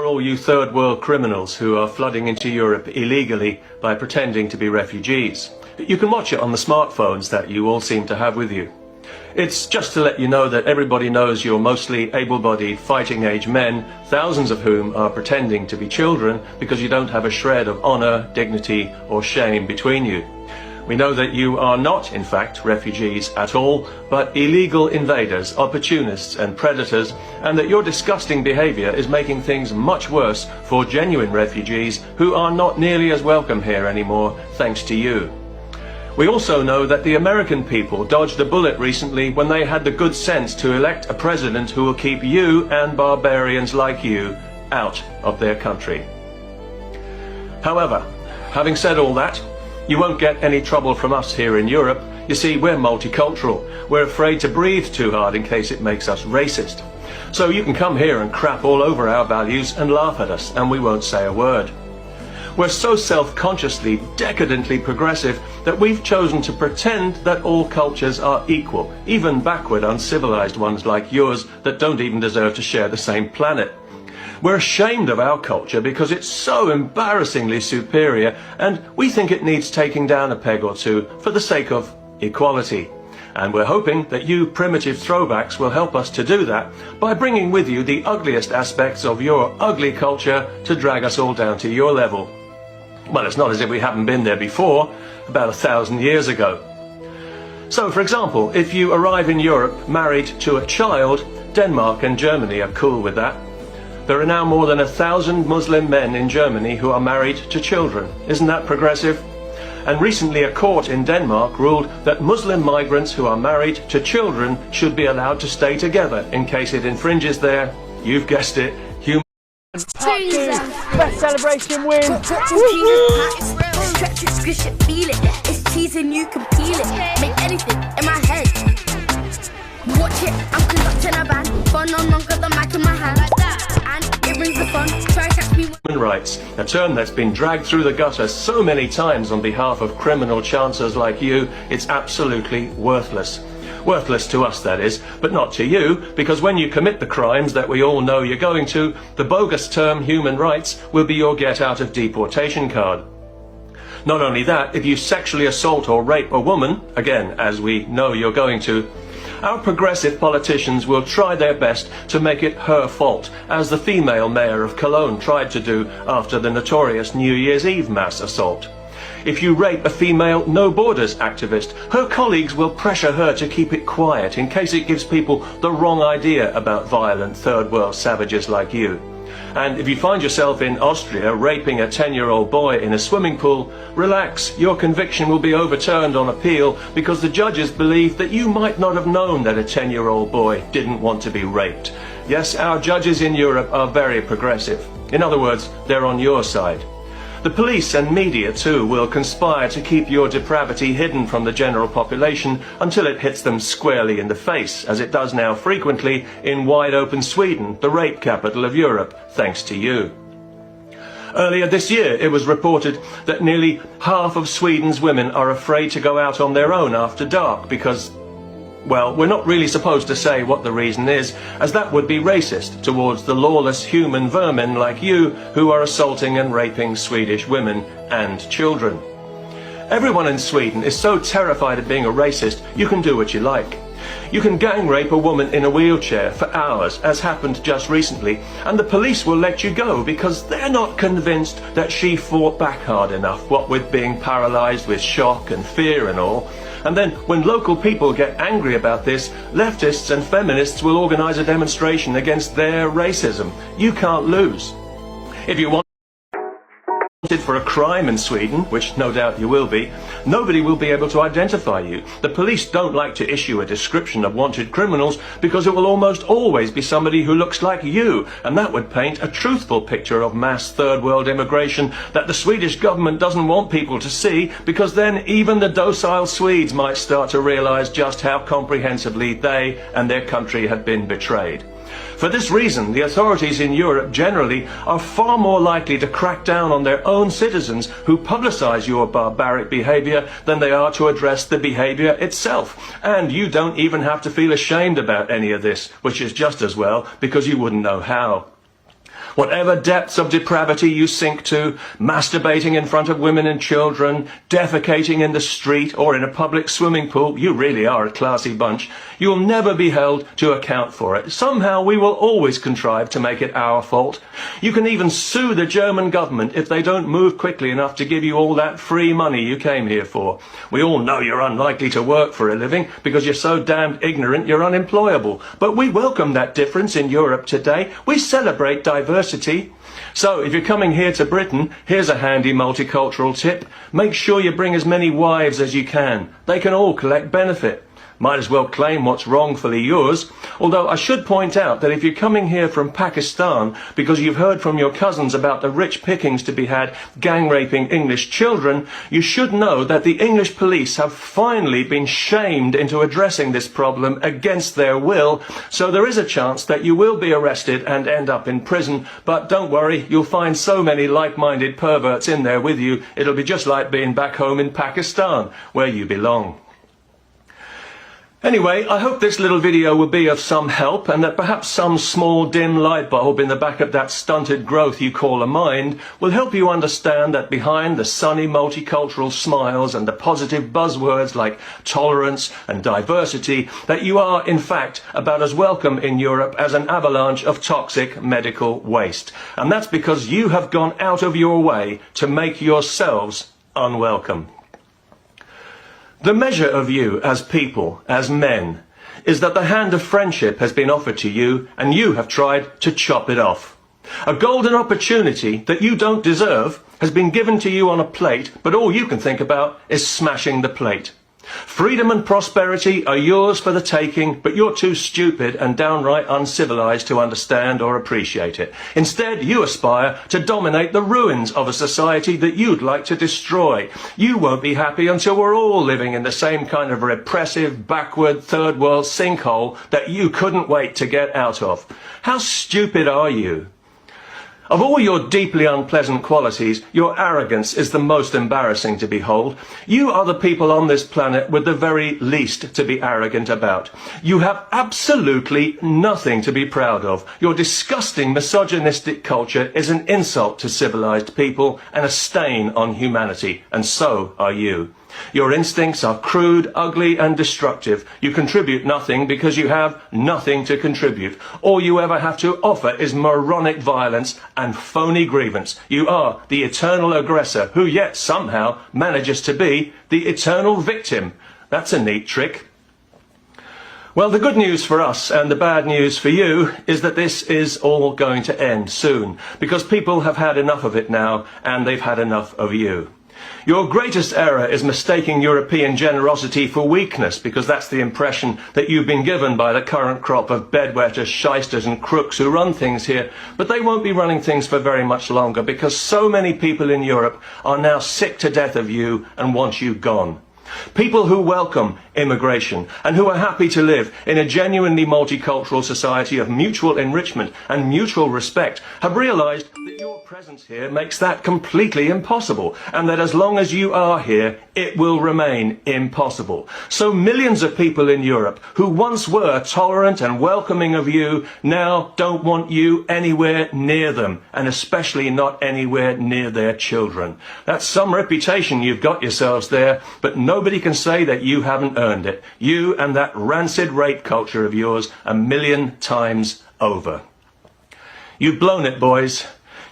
all you third world criminals who are flooding into Europe illegally by pretending to be refugees. You can watch it on the smartphones that you all seem to have with you. It's just to let you know that everybody knows you're mostly able-bodied, fighting-age men, thousands of whom are pretending to be children because you don't have a shred of honor, dignity, or shame between you. We know that you are not, in fact, refugees at all, but illegal invaders, opportunists and predators, and that your disgusting behavior is making things much worse for genuine refugees who are not nearly as welcome here anymore, thanks to you. We also know that the American people dodged a bullet recently when they had the good sense to elect a president who will keep you and barbarians like you out of their country. However, having said all that, you won't get any trouble from us here in Europe. You see, we're multicultural. We're afraid to breathe too hard in case it makes us racist. So you can come here and crap all over our values and laugh at us, and we won't say a word. We're so self-consciously, decadently progressive that we've chosen to pretend that all cultures are equal, even backward, uncivilized ones like yours that don't even deserve to share the same planet. We're ashamed of our culture because it's so embarrassingly superior, and we think it needs taking down a peg or two for the sake of equality. And we're hoping that you primitive throwbacks will help us to do that by bringing with you the ugliest aspects of your ugly culture to drag us all down to your level. Well, it's not as if we haven't been there before, about 1,000 years ago. So, for example, if you arrive in Europe married to a child, Denmark and Germany are cool with that. There are now more than 1,000 Muslim men in Germany who are married to children. Isn't that progressive? And recently a court in Denmark ruled that Muslim migrants who are married to children should be allowed to stay together in case it infringes their, you've guessed it, human Part 2, best celebration win. Stretch it, squish it, feel it. It's cheese and you can peel it. Make anything in my head. Watch it, I'm conducting a band. Fun no longer the mic in my hand. And it brings the fun. Try to catch me. Human rights, a term that's been dragged through the gutter so many times on behalf of criminal chancers like you, it's absolutely worthless. Worthless to us, that is, but not to you, because when you commit the crimes that we all know you're going to, the bogus term human rights will be your get out of deportation card. Not only that, if you sexually assault or rape a woman, again, as we know you're going to, our progressive politicians will try their best to make it her fault, as the female mayor of Cologne tried to do after the notorious New Year's Eve mass assault. If you rape a female No Borders activist, her colleagues will pressure her to keep it quiet in case it gives people the wrong idea about violent third world savages like you. And if you find yourself in Austria raping a 10-year-old boy in a swimming pool, relax, your conviction will be overturned on appeal because the judges believe that you might not have known that a 10-year-old boy didn't want to be raped. Yes, our judges in Europe are very progressive. In other words, they're on your side. The police and media too will conspire to keep your depravity hidden from the general population until it hits them squarely in the face, as it does now frequently in wide-open Sweden, the rape capital of Europe, thanks to you. Earlier this year, it was reported that nearly half of Sweden's women are afraid to go out on their own after dark because, well, we're not really supposed to say what the reason is, as that would be racist towards the lawless human vermin like you who are assaulting and raping Swedish women and children. Everyone in Sweden is so terrified of being a racist, you can do what you like. You can gang rape a woman in a wheelchair for hours, as happened just recently, and the police will let you go because they're not convinced that she fought back hard enough, what with being paralysed with shock and fear and all. And then, when local people get angry about this, leftists and feminists will organise a demonstration against their racism. You can't lose. If you want for a crime in Sweden, which no doubt you will be, nobody will be able to identify you. The police don't like to issue a description of wanted criminals because it will almost always be somebody who looks like you, and that would paint a truthful picture of mass third world immigration that the Swedish government doesn't want people to see, because then even the docile Swedes might start to realise just how comprehensively they and their country had been betrayed. For this reason, the authorities in Europe generally are far more likely to crack down on their own citizens who publicise your barbaric behaviour than they are to address the behaviour itself. And you don't even have to feel ashamed about any of this, which is just as well, because you wouldn't know how. Whatever depths of depravity you sink to, masturbating in front of women and children, defecating in the street or in a public swimming pool, you really are a classy bunch. You'll never be held to account for it. Somehow we will always contrive to make it our fault. You can even sue the German government if they don't move quickly enough to give you all that free money you came here for. We all know you're unlikely to work for a living because you're so damned ignorant you're unemployable. But we welcome that difference in Europe today. We celebrate diversity. So if you're coming here to Britain, here's a handy multicultural tip. Make sure you bring as many wives as you can. They can all collect benefit. Might as well claim what's wrongfully yours. Although I should point out that if you're coming here from Pakistan because you've heard from your cousins about the rich pickings to be had gang raping English children, you should know that the English police have finally been shamed into addressing this problem against their will. So there is a chance that you will be arrested and end up in prison. But don't worry, you'll find so many like-minded perverts in there with you. It'll be just like being back home in Pakistan, where you belong. Anyway, I hope this little video will be of some help and that perhaps some small dim light bulb in the back of that stunted growth you call a mind will help you understand that behind the sunny multicultural smiles and the positive buzzwords like tolerance and diversity, that you are in fact about as welcome in Europe as an avalanche of toxic medical waste. And that's because you have gone out of your way to make yourselves unwelcome. The measure of you as people, as men, is that the hand of friendship has been offered to you and you have tried to chop it off. A golden opportunity that you don't deserve has been given to you on a plate, but all you can think about is smashing the plate. Freedom and prosperity are yours for the taking, but you're too stupid and downright uncivilized to understand or appreciate it. Instead, you aspire to dominate the ruins of a society that you'd like to destroy. You won't be happy until we're all living in the same kind of repressive, backward, third world sinkhole that you couldn't wait to get out of. How stupid are you? Of all your deeply unpleasant qualities, your arrogance is the most embarrassing to behold. You are the people on this planet with the very least to be arrogant about. You have absolutely nothing to be proud of. Your disgusting misogynistic culture is an insult to civilized people and a stain on humanity, and so are you. Your instincts are crude, ugly and destructive. You contribute nothing because you have nothing to contribute. All you ever have to offer is moronic violence and phony grievance. You are the eternal aggressor who yet somehow manages to be the eternal victim. That's a neat trick. Well, the good news for us and the bad news for you is that this is all going to end soon, because people have had enough of it now and they've had enough of you. Your greatest error is mistaking European generosity for weakness, because that's the impression that you've been given by the current crop of bedwetters, shysters and crooks who run things here. But they won't be running things for very much longer, because so many people in Europe are now sick to death of you and want you gone. People who welcome immigration and who are happy to live in a genuinely multicultural society of mutual enrichment and mutual respect have realized that your presence here makes that completely impossible, and that as long as you are here, it will remain impossible. So millions of people in Europe who once were tolerant and welcoming of you now don't want you anywhere near them, and especially not anywhere near their children. That's some reputation you've got yourselves there, but nobody can say that you haven't earned it. You and that rancid rape culture of yours 1,000,000 times over. You've blown it, boys.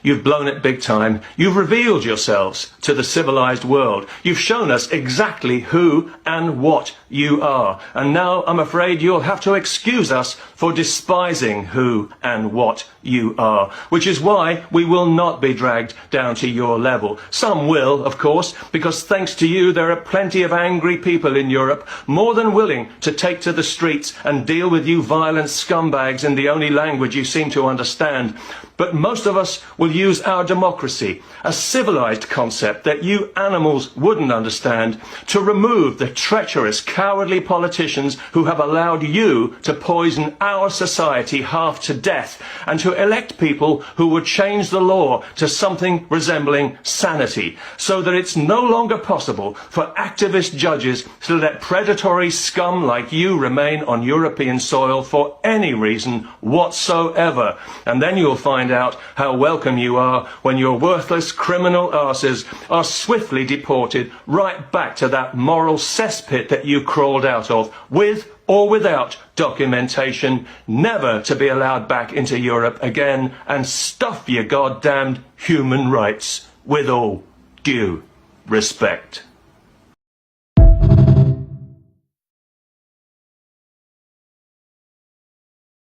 You've blown it big time. You've revealed yourselves to the civilized world. You've shown us exactly who and what you are. And now I'm afraid you'll have to excuse us for despising who and what you are, which is why we will not be dragged down to your level. Some will, of course, because thanks to you there are plenty of angry people in Europe more than willing to take to the streets and deal with you violent scumbags in the only language you seem to understand. But most of us will use our democracy, a civilized concept that you animals wouldn't understand, to remove the treacherous, cowardly politicians who have allowed you to poison our society half to death, and to elect people who would change the law to something resembling sanity, so that it's no longer possible for activist judges to let predatory scum like you remain on European soil for any reason whatsoever. And then you'll find out how welcome you are when your worthless criminal arses are swiftly deported right back to that moral cesspit that you crawled out of, with or without documentation, never to be allowed back into Europe again, and stuff your goddamned human rights, with all due respect.